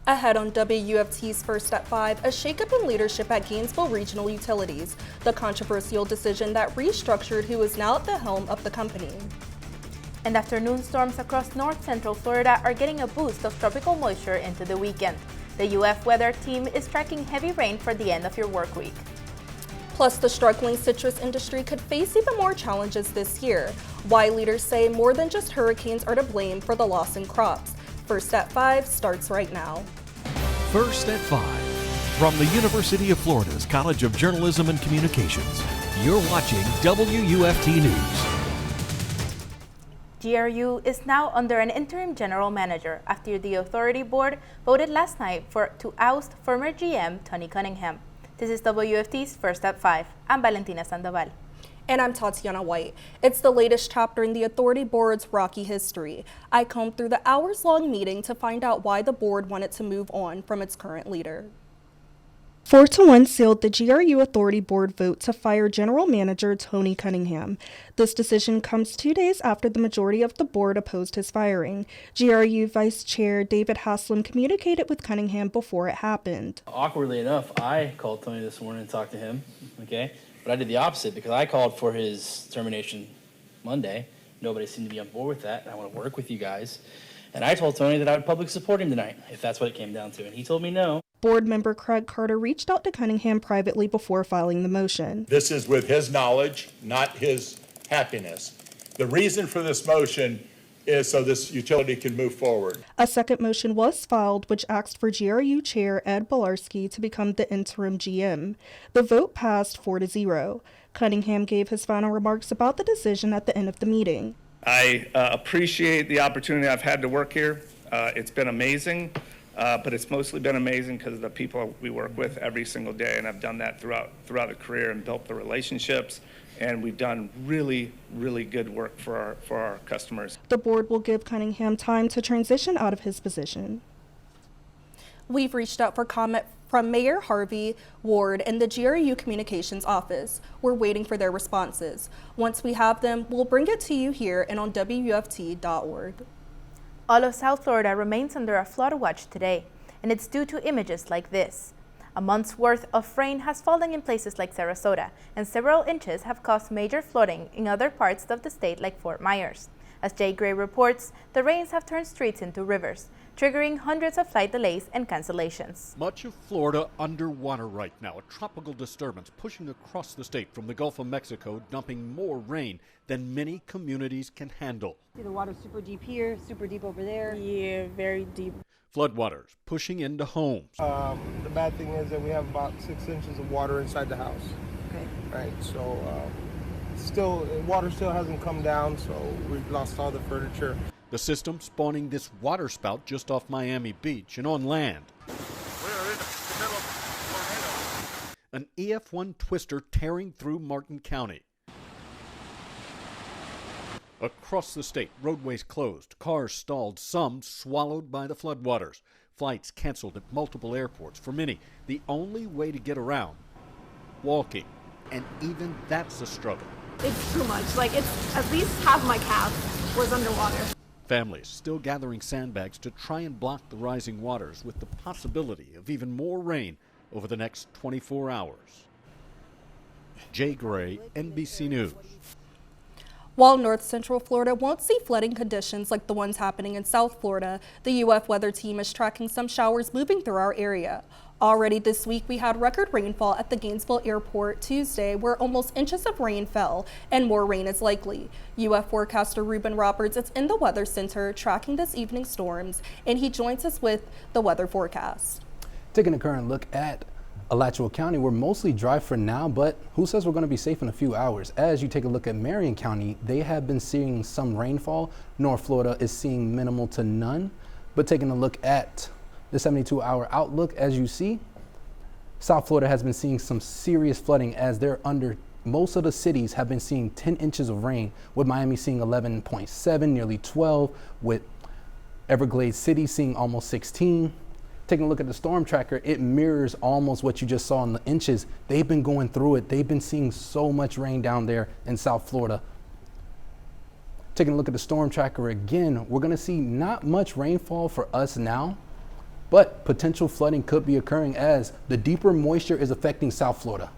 Ahead on WUFT's First at 5, a shakeup in leadership at Gainesville Regional Utilities, the controversial decision that restructured who is now at the helm of the company. And afternoon storms across north central Florida are getting a boost of tropical moisture into the weekend. The UF weather team is tracking heavy rain for the end of your work week. Plus, the struggling citrus industry could face even more challenges this year. Why leaders say more than just hurricanes are to blame for the loss in crops. First at 5 starts right now. First at 5. From the University of Florida's College of Journalism and Communications, you're watching WUFT News. GRU is now under an interim general manager after the authority board voted last night to oust former GM Tony Cunningham. This is WUFT's First at 5. I'm Valentina Sandoval. And I'm Tatyana White. It's the latest chapter in the Authority Board's rocky history. I combed through the hours-long meeting to find out why the board wanted to move on from its current leader. 4-1 sealed the GRU Authority Board vote to fire General Manager Tony Cunningham. This decision comes 2 days after the majority of the board opposed his firing. GRU Vice Chair David Haslam communicated with Cunningham before it happened. Awkwardly enough, I called Tony this morning and talked to him, okay? But I did the opposite because I called for his termination Monday. Nobody seemed to be on board with that, and I want to work with you guys. And I told Tony that I would publicly support him tonight, if that's what it came down to, and he told me no. Board member Craig Carter reached out to Cunningham privately before filing the motion. This is with his knowledge, not his happiness. The reason for this motion is so this utility can move forward. A second motion was filed, which asked for GRU Chair Ed Bolarski to become the interim GM. The vote passed 4-0. Cunningham gave his final remarks about the decision at the end of the meeting. I appreciate the opportunity I've had to work here. It's been amazing, but it's mostly been amazing because of the people we work with every single day, and I've done that throughout the career and built the relationships. And we've done really, really good work for our customers. The board will give Cunningham time to transition out of his position. We've reached out for comment from Mayor Harvey Ward and the GRU Communications Office. We're waiting for their responses. Once we have them, we'll bring it to you here and on WUFT.org. All of South Florida remains under a flood watch today, and it's due to images like this. A month's worth of rain has fallen in places like Sarasota, and several inches have caused major flooding in other parts of the state like Fort Myers. As Jay Gray reports, the rains have turned streets into rivers, triggering hundreds of flight delays and cancellations. Much of Florida underwater right now, a tropical disturbance pushing across the state from the Gulf of Mexico, dumping more rain than many communities can handle. See the water's super deep here, super deep over there. Yeah, very deep. Floodwaters pushing into homes. The bad thing is that we have about 6 inches of water inside the house. Okay. Right, so water still hasn't come down, so we've lost all the furniture. The system spawning this water spout just off Miami Beach and on land. We're in the middle of a tornado. An EF1 twister tearing through Martin County. Across the state, roadways closed, cars stalled, some swallowed by the floodwaters. Flights canceled at multiple airports. For many, the only way to get around, walking. And even that's a struggle. It's too much. Like, it's at least half my calf was underwater. Families still gathering sandbags to try and block the rising waters with the possibility of even more rain over the next 24 hours. Jay Gray, NBC News. While North Central Florida won't see flooding conditions like the ones happening in South Florida, the UF weather team is tracking some showers moving through our area. Already this week, we had record rainfall at the Gainesville Airport Tuesday, where almost inches of rain fell, and more rain is likely. UF forecaster Reuben is in the Weather Center tracking this evening's storms, and he joins us with the weather forecast. Taking a current look at Alachua County, we're mostly dry for now, but who says we're going to be safe in a few hours? As you take a look at Marion County, they have been seeing some rainfall. North Florida is seeing minimal to none. But taking a look at the 72-hour outlook, as you see, South Florida has been seeing some serious flooding as they're under. Most of the cities have been seeing 10 inches of rain, with Miami seeing 11.7, nearly 12, with Everglades City seeing almost 16. Taking a look at the storm tracker, it mirrors almost what you just saw in the inches. They've been going through it. They've been seeing so much rain down there in South Florida. Taking a look at the storm tracker again, we're going to see not much rainfall for us now, but potential flooding could be occurring as the deeper moisture is affecting South Florida.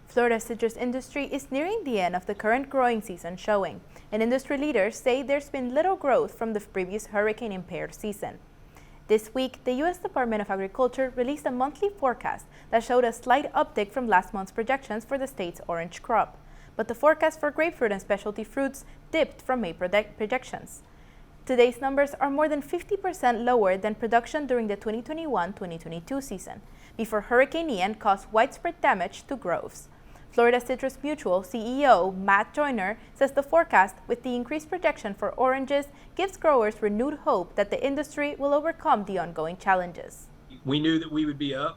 Florida's citrus industry is nearing the end of the current growing season showing, and industry leaders say there's been little growth from the previous hurricane-impaired season. This week, the U.S. Department of Agriculture released a monthly forecast that showed a slight uptick from last month's projections for the state's orange crop, but the forecast for grapefruit and specialty fruits dipped from May projections. Today's numbers are more than 50% lower than production during the 2021-2022 season, before Hurricane Ian caused widespread damage to groves. Florida Citrus Mutual CEO Matt Joyner says the forecast, with the increased projection for oranges, gives growers renewed hope that the industry will overcome the ongoing challenges. We knew that we would be up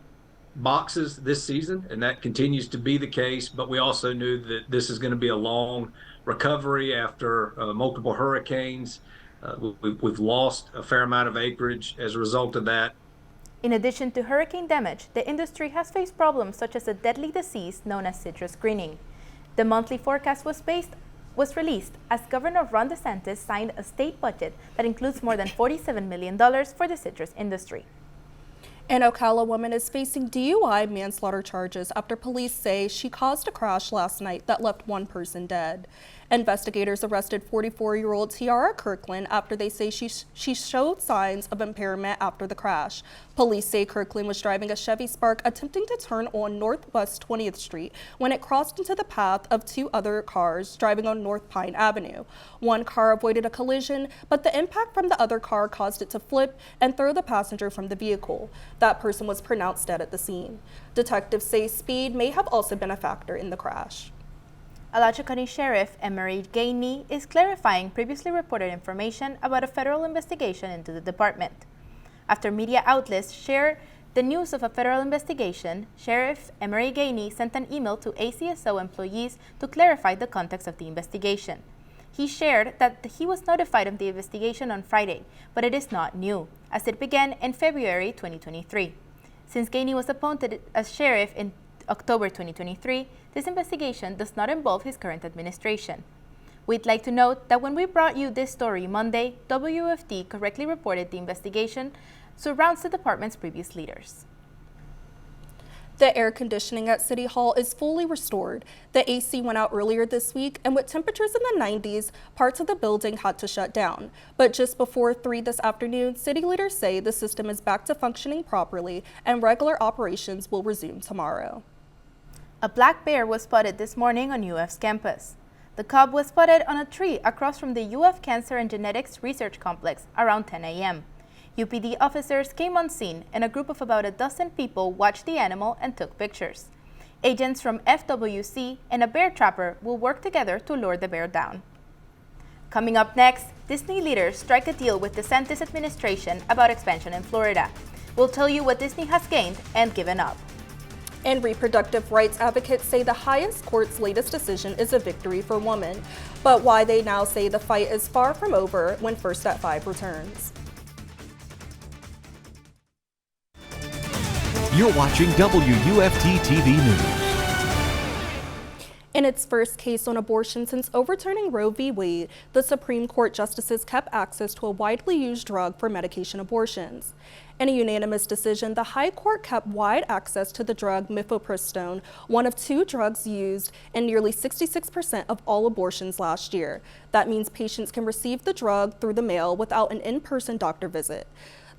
boxes this season, and that continues to be the case, but we also knew that this is going to be a long recovery after multiple hurricanes. We've lost a fair amount of acreage as a result of that. In addition to hurricane damage, the industry has faced problems such as a deadly disease known as citrus greening. The monthly forecast was released as Governor Ron DeSantis signed a state budget that includes more than $47 million for the citrus industry. In Ocala, a woman is facing DUI manslaughter charges after police say she caused a crash last night that left one person dead. Investigators arrested 44-year-old Tiara Kirkland after they say she showed signs of impairment after the crash. Police say Kirkland was driving a Chevy Spark attempting to turn on Northwest 20th Street when it crossed into the path of two other cars driving on North Pine Avenue. One car avoided a collision, but the impact from the other car caused it to flip and throw the passenger from the vehicle. That person was pronounced dead at the scene. Detectives say speed may have also been a factor in the crash. Alachua County Sheriff Emery Gainey is clarifying previously reported information about a federal investigation into the department. After media outlets shared the news of a federal investigation, Sheriff Emery Gainey sent an email to ACSO employees to clarify the context of the investigation. He shared that he was notified of the investigation on Friday, but it is not new, as it began in February 2023. Since Gainey was appointed as sheriff in October 2023, this investigation does not involve his current administration. We'd like to note that when we brought you this story Monday, WUFT correctly reported the investigation surrounds the department's previous leaders. The air conditioning at City Hall is fully restored. The AC went out earlier this week, and with temperatures in the 90s, parts of the building had to shut down. But just before 3 this afternoon, city leaders say the system is back to functioning properly and regular operations will resume tomorrow. A black bear was spotted this morning on UF's campus. The cub was spotted on a tree across from the UF Cancer and Genetics Research Complex around 10 a.m. UPD officers came on scene and a group of about a dozen people watched the animal and took pictures. Agents from FWC and a bear trapper will work together to lure the bear down. Coming up next, Disney leaders strike a deal with DeSantis administration about expansion in Florida. We'll tell you what Disney has gained and given up. And reproductive rights advocates say the highest court's latest decision is a victory for women, but why they now say the fight is far from over when First at 5 returns. You're watching WUFT-TV News. In its first case on abortion since overturning Roe v. Wade, the Supreme Court justices kept access to a widely used drug for medication abortions. In a unanimous decision, the High Court kept wide access to the drug mifepristone, one of 2 drugs used in nearly 66% of all abortions last year. That means patients can receive the drug through the mail without an in-person doctor visit.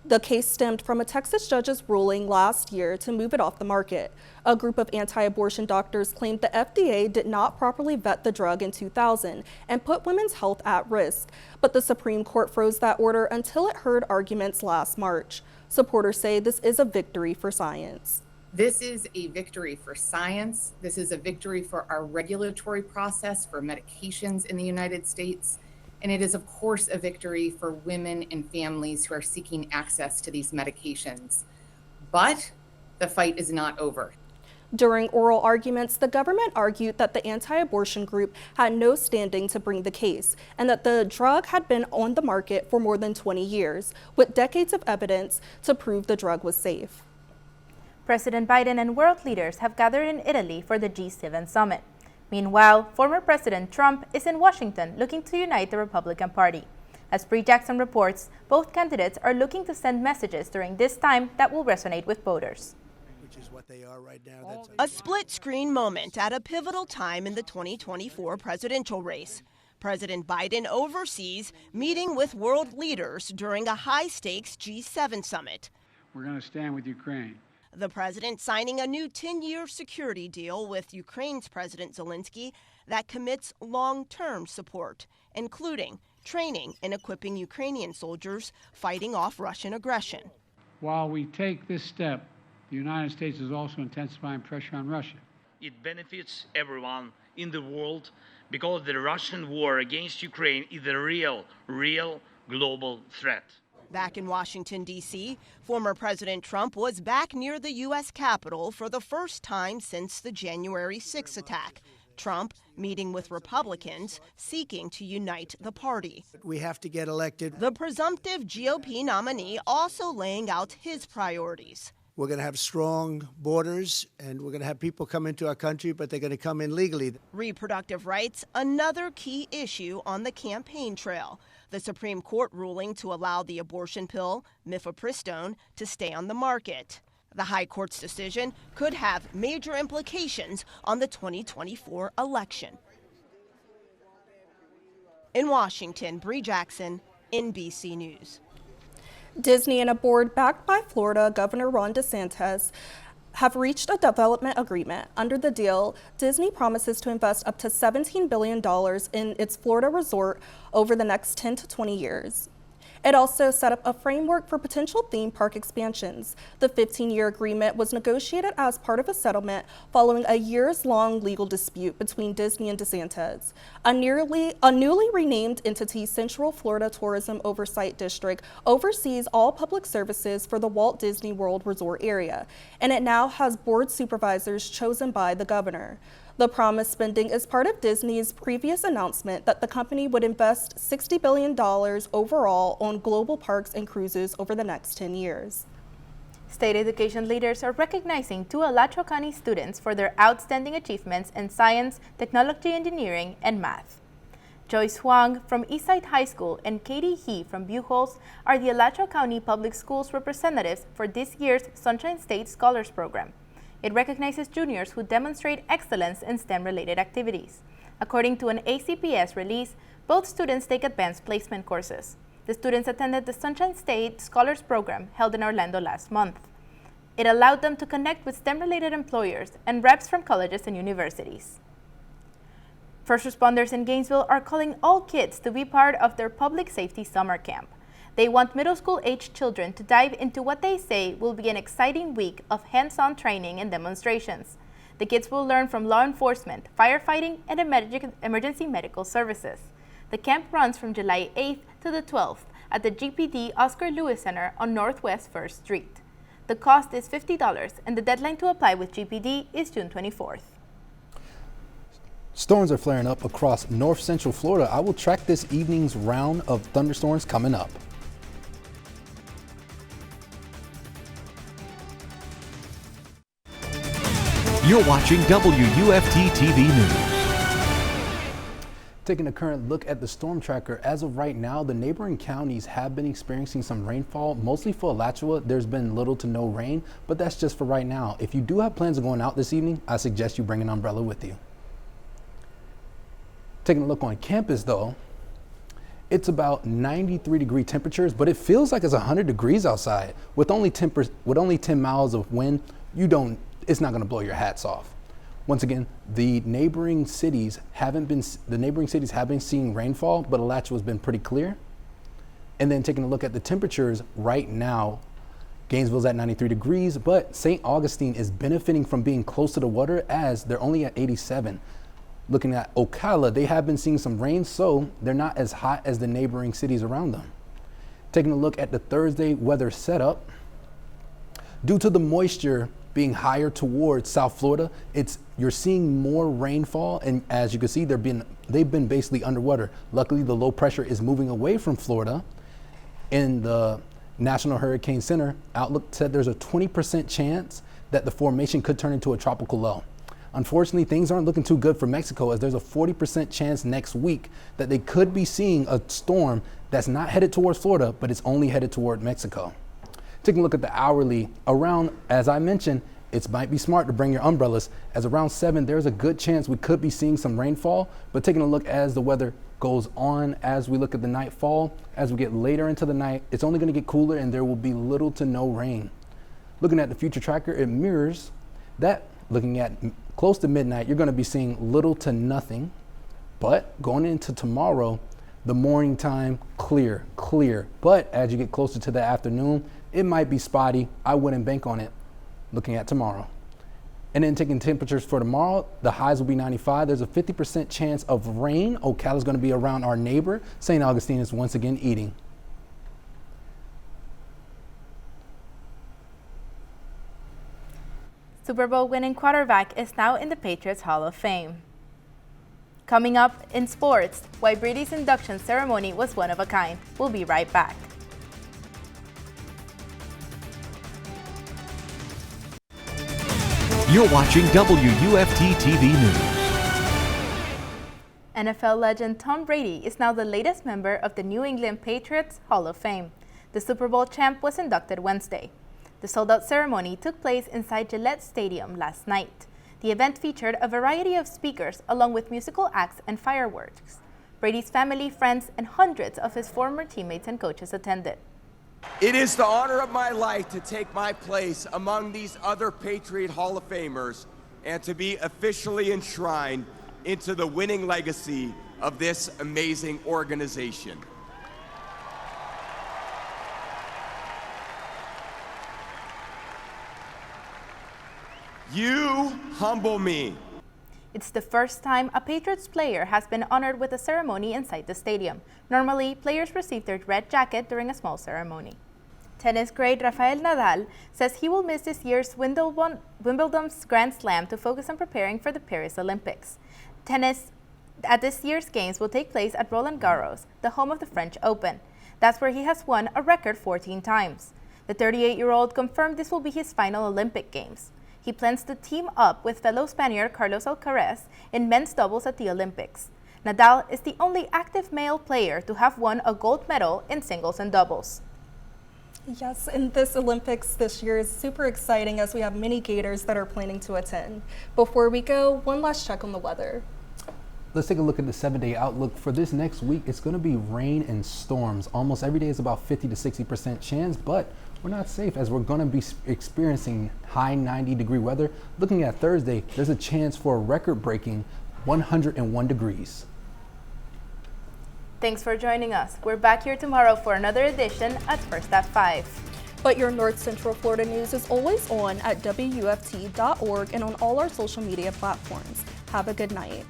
The case stemmed from a Texas judge's ruling last year to move it off the market. A group of anti-abortion doctors claimed the FDA did not properly vet the drug in 2000 and put women's health at risk, but the Supreme Court froze that order until it heard arguments last March. Supporters say this is a victory for science. This is a victory for science. This is a victory for our regulatory process for medications in the United States. And it is, of course, a victory for women and families who are seeking access to these medications. But the fight is not over. During oral arguments, the government argued that the anti-abortion group had no standing to bring the case and that the drug had been on the market for more than 20 years, with decades of evidence to prove the drug was safe. President Biden and world leaders have gathered in Italy for the G7 summit. Meanwhile, former President Trump is in Washington looking to unite the Republican Party. As Bree Jackson reports, both candidates are looking to send messages during this time that will resonate with voters. Which is what they are right now. A split-screen moment at a pivotal time in the 2024 presidential race. President Biden oversees meeting with world leaders during a high-stakes G7 summit. We're going to stand with Ukraine. The president signing a new 10-year security deal with Ukraine's President Zelensky that commits long-term support, including training and equipping Ukrainian soldiers fighting off Russian aggression. While we take this step, the United States is also intensifying pressure on Russia. It benefits everyone in the world because the Russian war against Ukraine is a real global threat. Back in Washington, D.C., former President Trump was back near the U.S. Capitol for the first time since the January 6 attack. Trump meeting with Republicans seeking to unite the party. We have to get elected. The presumptive GOP nominee also laying out his priorities. We're going to have strong borders, and we're going to have people come into our country, but they're going to come in legally. Reproductive rights, another key issue on the campaign trail. The Supreme Court ruling to allow the abortion pill, mifepristone, to stay on the market. The High Court's decision could have major implications on the 2024 election. In Washington, Bree Jackson, NBC News. Disney and a board backed by Florida Governor Ron DeSantis have reached a development agreement. Under the deal, Disney promises to invest up to $17 billion in its Florida resort over the next 10 to 20 years. It also set up a framework for potential theme park expansions. The 15-year agreement was negotiated as part of a settlement following a years-long legal dispute between Disney and DeSantis. A newly renamed entity, Central Florida Tourism Oversight District, oversees all public services for the Walt Disney World Resort area, and it now has board supervisors chosen by the governor. The promised spending is part of Disney's previous announcement that the company would invest $60 billion overall on global parks and cruises over the next 10 years. State education leaders are recognizing 2 Alachua County students for their outstanding achievements in science, technology, engineering, and math. Joyce Huang from Eastside High School and Katie He from Buchholz are the Alachua County Public Schools representatives for this year's Sunshine State Scholars Program. It recognizes juniors who demonstrate excellence in STEM-related activities. According to an ACPS release, both students take advanced placement courses. The students attended the Sunshine State Scholars Program held in Orlando last month. It allowed them to connect with STEM-related employers and reps from colleges and universities. First responders in Gainesville are calling all kids to be part of their public safety summer camp. They want middle school-aged children to dive into what they say will be an exciting week of hands-on training and demonstrations. The kids will learn from law enforcement, firefighting, and emergency medical services. The camp runs from July 8th to the 12th at the GPD Oscar Lewis Center on Northwest 1st Street. The cost is $50, and the deadline to apply with GPD is June 24th. Storms are flaring up across north central Florida. I will track this evening's round of thunderstorms coming up. You're watching WUFT-TV News. Taking a current look at the storm tracker, as of right now, the neighboring counties have been experiencing some rainfall, mostly for Alachua. There's been little to no rain, but that's just for right now. If you do have plans of going out this evening, I suggest you bring an umbrella with you. Taking a look on campus though, it's about 93-degree temperatures, but it feels like it's 100 degrees outside. With only 10 miles of wind, it's not going to blow your hats off. Once again, the neighboring cities have been seeing rainfall, but Alachua has been pretty clear. And then taking a look at the temperatures right now, Gainesville's at 93 degrees, but St. Augustine is benefiting from being close to the water as they're only at 87. Looking at Ocala, they have been seeing some rain, so they're not as hot as the neighboring cities around them. Taking a look at the Thursday weather setup, due to the moisture being higher towards South Florida, you're seeing more rainfall, and as you can see, they've been basically underwater. Luckily, the low pressure is moving away from Florida. In the National Hurricane Center, Outlook said there's a 20% chance that the formation could turn into a tropical low. Unfortunately, things aren't looking too good for Mexico, as there's a 40% chance next week that they could be seeing a storm that's not headed towards Florida, but it's only headed toward Mexico. Taking a look at the hourly, around, as I mentioned, it might be smart to bring your umbrellas, as around 7, there's a good chance we could be seeing some rainfall. But taking a look as the weather goes on, as we look at the nightfall, as we get later into the night, it's only going to get cooler and there will be little to no rain. Looking at the future tracker, it mirrors that. Looking at close to midnight, you're going to be seeing little to nothing. But going into tomorrow, the morning time, clear. But as you get closer to the afternoon, it might be spotty. I wouldn't bank on it. Looking at tomorrow. And then taking temperatures for tomorrow, the highs will be 95. There's a 50% chance of rain. Ocala is going to be around our neighbor. St. Augustine is once again eating. Super Bowl winning quarterback is now in the Patriots Hall of Fame. Coming up in sports, why Brady's induction ceremony was one of a kind. We'll be right back. You're watching WUFT-TV News. NFL legend Tom Brady is now the latest member of the New England Patriots Hall of Fame. The Super Bowl champ was inducted Wednesday. The sold-out ceremony took place inside Gillette Stadium last night. The event featured a variety of speakers along with musical acts and fireworks. Brady's family, friends, and hundreds of his former teammates and coaches attended. It is the honor of my life to take my place among these other Patriot Hall of Famers and to be officially enshrined into the winning legacy of this amazing organization. You humble me. It's the first time a Patriots player has been honored with a ceremony inside the stadium. Normally, players receive their red jacket during a small ceremony. Tennis great Rafael Nadal says he will miss this year's Wimbledon's Grand Slam to focus on preparing for the Paris Olympics. Tennis at this year's games will take place at Roland Garros, the home of the French Open. That's where he has won a record 14 times. The 38-year-old confirmed this will be his final Olympic Games. He plans to team up with fellow Spaniard Carlos Alcaraz in men's doubles at the Olympics. Nadal is the only active male player to have won a gold medal in singles and doubles. Yes, and this Olympics this year is super exciting as we have many Gators that are planning to attend. Before we go, one last check on the weather. Let's take a look at the 7-day outlook. For this next week, it's going to be rain and storms. Almost every day is about 50 to 60% chance, but we're not safe as we're going to be experiencing high 90-degree weather. Looking at Thursday, there's a chance for a record-breaking 101 degrees. Thanks for joining us. We're back here tomorrow for another edition at First at 5. But your North Central Florida news is always on at WUFT.org and on all our social media platforms. Have a good night.